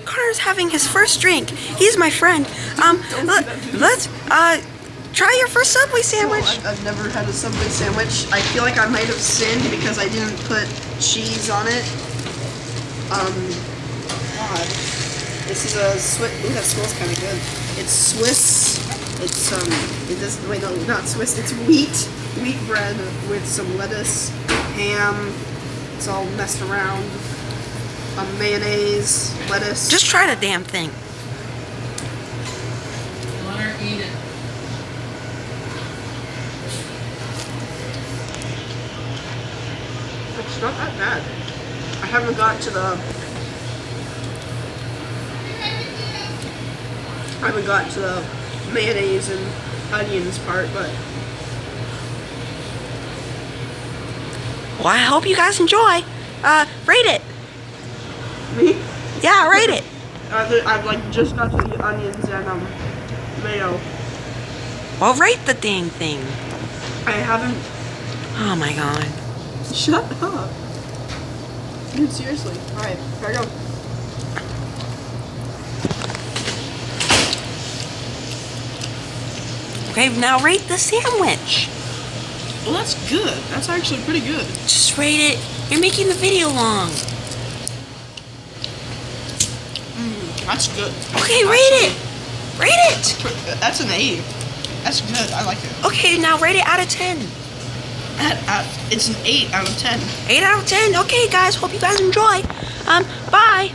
Connor's having his first drink. He's my friend. Let's try your first Subway sandwich. No, I've never had a Subway sandwich. I feel like I might have sinned because I didn't put cheese on it. God. This is a Swiss. Ooh, that smells kind of good. It's Swiss. It's it doesn't. Wait, no, not Swiss. It's wheat bread with some lettuce, ham. It's all messed around. Mayonnaise, lettuce. Just try the damn thing. Let her eat it. It's not that bad. I haven't got to the mayonnaise and onions part, but Well, I hope you guys enjoy. Rate it. me? Yeah, rate it. I've like just got to the onions and mayo. Well, rate the dang thing. I haven't. Oh my god. Shut up. Dude, seriously. Alright, here I go. Okay, now rate the sandwich. Well, that's good. That's actually pretty good. Just rate it. You're making the video long. That's good. Okay, rate it. Rate it. That's an 8. That's good. I like it. Okay, now rate it out of 10. It's an 8 out of 10. 8 out of 10. Okay, guys. Hope you guys enjoy. Bye.